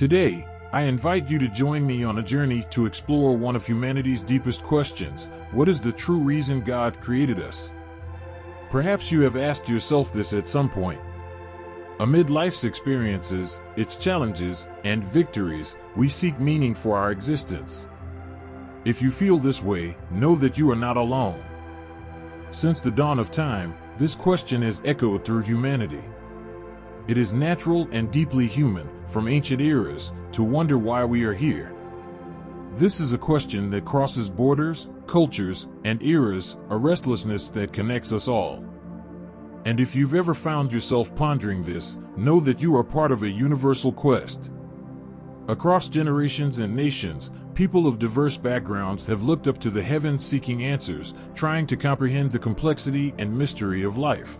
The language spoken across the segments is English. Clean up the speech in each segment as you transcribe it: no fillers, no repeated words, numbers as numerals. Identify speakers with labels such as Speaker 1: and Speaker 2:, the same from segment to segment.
Speaker 1: Today, I invite you to join me on a journey to explore one of humanity's deepest questions. What is the true reason God created us? Perhaps you have asked yourself this at some point. Amid life's experiences, its challenges, and victories, we seek meaning for our existence. If you feel this way, know that you are not alone. Since the dawn of time, this question has echoed through humanity. It is natural and deeply human, from ancient eras, to wonder why we are here. This is a question that crosses borders, cultures, and eras, a restlessness that connects us all. And if you've ever found yourself pondering this, know that you are part of a universal quest. Across generations and nations, people of diverse backgrounds have looked up to the heavens seeking answers, trying to comprehend the complexity and mystery of life.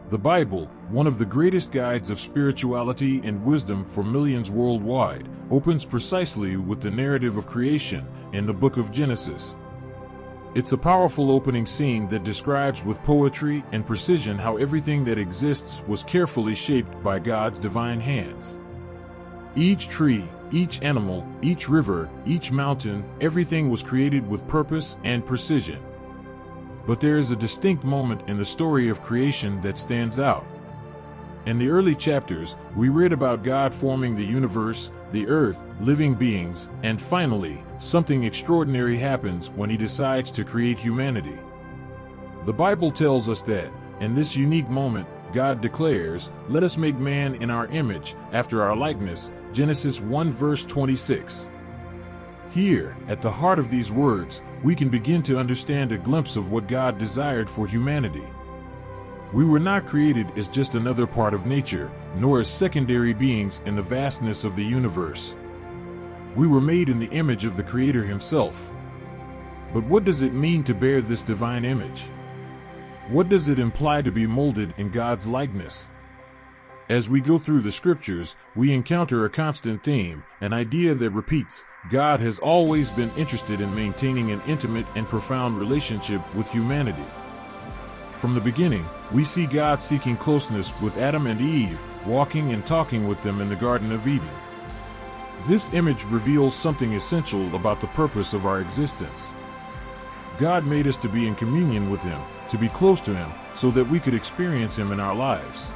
Speaker 1: The Bible, one of the greatest guides of spirituality and wisdom for millions worldwide, opens precisely with the narrative of creation in the book of Genesis. It's a powerful opening scene that describes with poetry and precision how everything that exists was carefully shaped by God's divine hands. Each tree, each animal, each river, each mountain, everything was created with purpose and precision. But there is a distinct moment in the story of creation that stands out. In the early chapters, we read about God forming the universe, the earth, living beings, and finally, something extraordinary happens when He decides to create humanity. The Bible tells us that, in this unique moment, God declares, "Let us make man in our image, after our likeness," Genesis 1 verse 26. Here, at the heart of these words, we can begin to understand a glimpse of what God desired for humanity. We were not created as just another part of nature, nor as secondary beings in the vastness of the universe. We were made in the image of the Creator Himself. But what does it mean to bear this divine image? What does it imply to be molded in God's likeness? As we go through the scriptures, we encounter a constant theme, an idea that repeats. God has always been interested in maintaining an intimate and profound relationship with humanity. From the beginning, we see God seeking closeness with Adam and Eve, walking and talking with them in the Garden of Eden. This image reveals something essential about the purpose of our existence. God made us to be in communion with Him, to be close to Him, so that we could experience Him in our lives.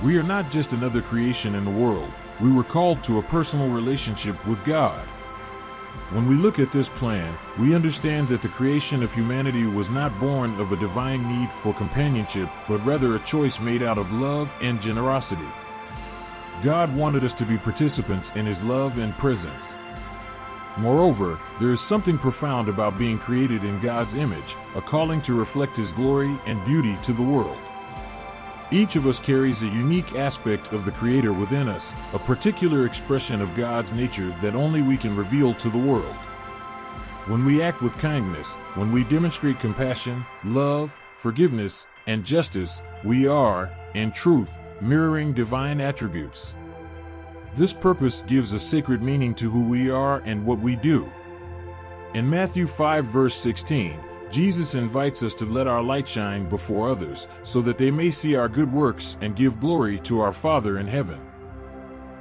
Speaker 1: We are not just another creation in the world. We were called to a personal relationship with God. When we look at this plan, we understand that the creation of humanity was not born of a divine need for companionship, but rather a choice made out of love and generosity. God wanted us to be participants in His love and presence. Moreover, there is something profound about being created in God's image, a calling to reflect His glory and beauty to the world. Each of us carries a unique aspect of the Creator within us, a particular expression of God's nature that only we can reveal to the world. When we act with kindness, when we demonstrate compassion, love, forgiveness, and justice, we are, in truth, mirroring divine attributes. This purpose gives a sacred meaning to who we are and what we do. In Matthew 5 verse 16, Jesus invites us to let our light shine before others, so that they may see our good works and give glory to our Father in heaven.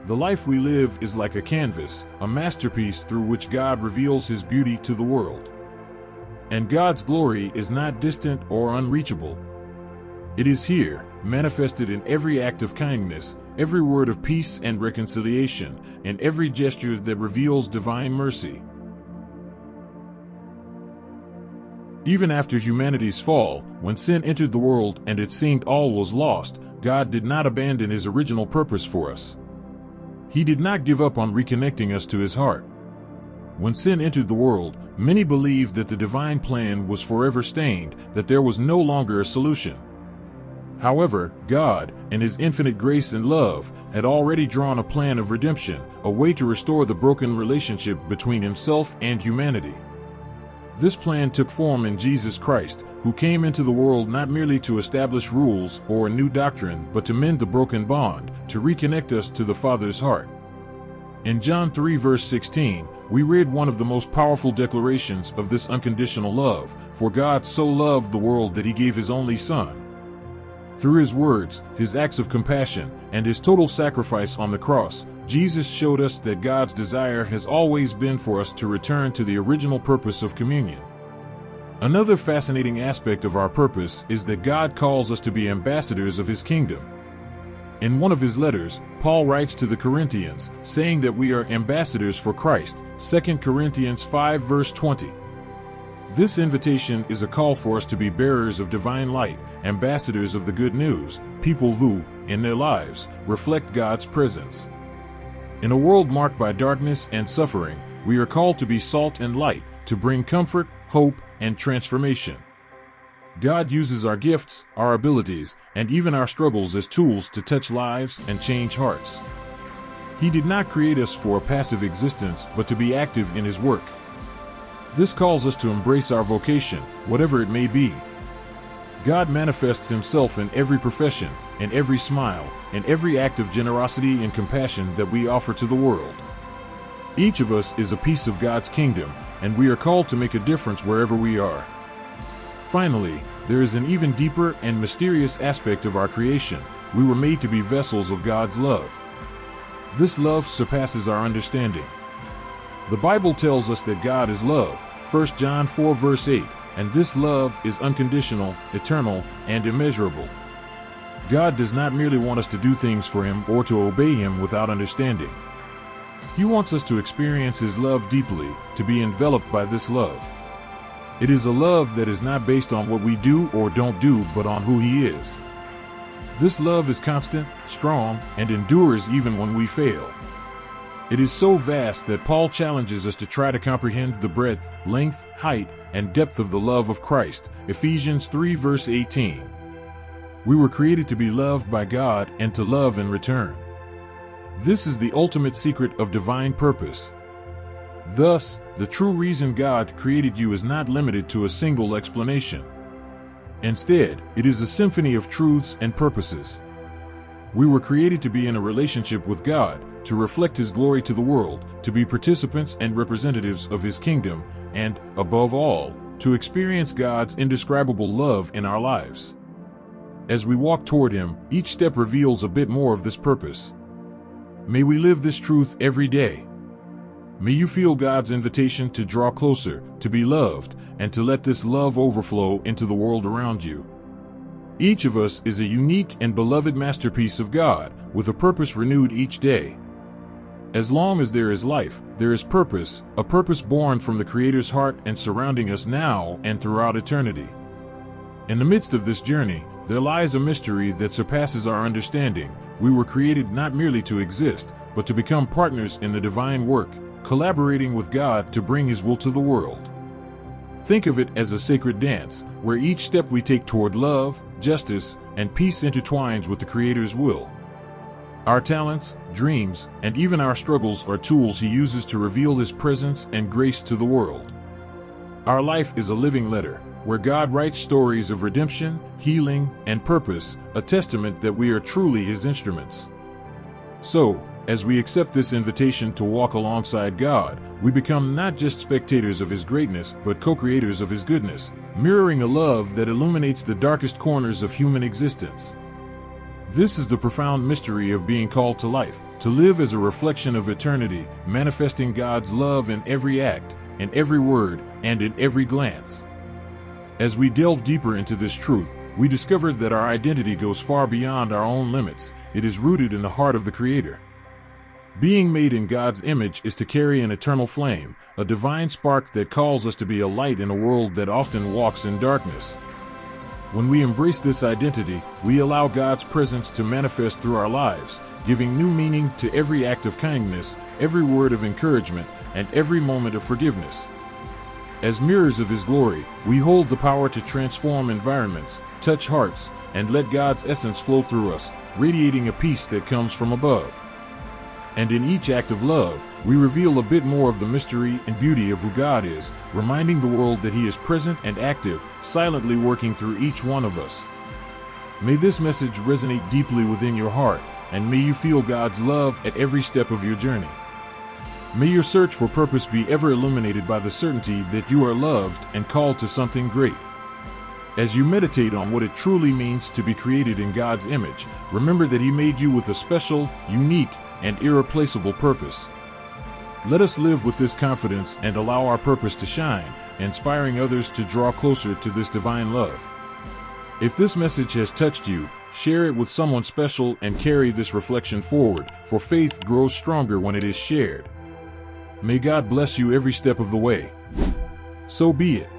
Speaker 1: The life we live is like a canvas, a masterpiece through which God reveals His beauty to the world. And God's glory is not distant or unreachable. It is here, manifested in every act of kindness, every word of peace and reconciliation, and every gesture that reveals divine mercy. Even after humanity's fall, when sin entered the world and it seemed all was lost, God did not abandon His original purpose for us. He did not give up on reconnecting us to His heart. When sin entered the world, many believed that the divine plan was forever stained, that there was no longer a solution. However, God, in His infinite grace and love, had already drawn a plan of redemption, a way to restore the broken relationship between Himself and humanity. This plan took form in Jesus Christ, who came into the world not merely to establish rules or a new doctrine, but to mend the broken bond, to reconnect us to the Father's heart. In John 3 verse 16, we read one of the most powerful declarations of this unconditional love, "For God so loved the world that He gave His only Son." Through His words, His acts of compassion, and His total sacrifice on the cross, Jesus showed us that God's desire has always been for us to return to the original purpose of communion. Another fascinating aspect of our purpose is that God calls us to be ambassadors of His kingdom. In one of his letters, Paul writes to the Corinthians, saying that we are ambassadors for Christ, 2 Corinthians 5 verse 20. This invitation is a call for us to be bearers of divine light, ambassadors of the good news, people who, in their lives, reflect God's presence. In a world marked by darkness and suffering, we are called to be salt and light, to bring comfort, hope, and transformation. God uses our gifts, our abilities, and even our struggles as tools to touch lives and change hearts. He did not create us for a passive existence, but to be active in His work. This calls us to embrace our vocation, whatever it may be. God manifests Himself in every profession, in every smile, in every act of generosity and compassion that we offer to the world. Each of us is a piece of God's kingdom, and we are called to make a difference wherever we are. Finally, there is an even deeper and mysterious aspect of our creation. We were made to be vessels of God's love. This love surpasses our understanding. The Bible tells us that God is love, 1 John 4 verse 8, and this love is unconditional, eternal, and immeasurable. God does not merely want us to do things for Him or to obey Him without understanding. He wants us to experience His love deeply, to be enveloped by this love. It is a love that is not based on what we do or don't do, but on who He is. This love is constant, strong, and endures even when we fail. It is so vast that Paul challenges us to try to comprehend the breadth, length, height, and depth of the love of Christ, Ephesians 3 verse 18. We were created to be loved by God and to love in return. This is the ultimate secret of divine purpose. Thus, the true reason God created you is not limited to a single explanation. Instead, it is a symphony of truths and purposes. We were created to be in a relationship with God, to reflect His glory to the world, to be participants and representatives of His kingdom, and, above all, to experience God's indescribable love in our lives. As we walk toward Him, each step reveals a bit more of this purpose. May we live this truth every day. May you feel God's invitation to draw closer, to be loved, and to let this love overflow into the world around you. Each of us is a unique and beloved masterpiece of God, with a purpose renewed each day. As long as there is life, there is purpose, a purpose born from the Creator's heart and surrounding us now and throughout eternity. In the midst of this journey, there lies a mystery that surpasses our understanding. We were created not merely to exist, but to become partners in the divine work, collaborating with God to bring His will to the world. Think of it as a sacred dance, where each step we take toward love, justice, and peace intertwines with the Creator's will. Our talents, dreams, and even our struggles are tools He uses to reveal His presence and grace to the world. Our life is a living letter, where God writes stories of redemption, healing, and purpose, a testament that we are truly His instruments. So, as we accept this invitation to walk alongside God, we become not just spectators of His greatness, but co-creators of His goodness, mirroring a love that illuminates the darkest corners of human existence. This is the profound mystery of being called to life, to live as a reflection of eternity, manifesting God's love in every act, in every word, and in every glance. As we delve deeper into this truth, we discover that our identity goes far beyond our own limits. It is rooted in the heart of the Creator. Being made in God's image is to carry an eternal flame, a divine spark that calls us to be a light in a world that often walks in darkness. When we embrace this identity, we allow God's presence to manifest through our lives, giving new meaning to every act of kindness, every word of encouragement, and every moment of forgiveness. As mirrors of His glory, we hold the power to transform environments, touch hearts, and let God's essence flow through us, radiating a peace that comes from above. And in each act of love, we reveal a bit more of the mystery and beauty of who God is, reminding the world that He is present and active, silently working through each one of us. May this message resonate deeply within your heart, and may you feel God's love at every step of your journey. May your search for purpose be ever illuminated by the certainty that you are loved and called to something great. As you meditate on what it truly means to be created in God's image, remember that He made you with a special, unique, and irreplaceable purpose. Let us live with this confidence and allow our purpose to shine, inspiring others to draw closer to this divine love. If this message has touched you, share it with someone special and carry this reflection forward, for faith grows stronger when it is shared. May God bless you every step of the way. So be it.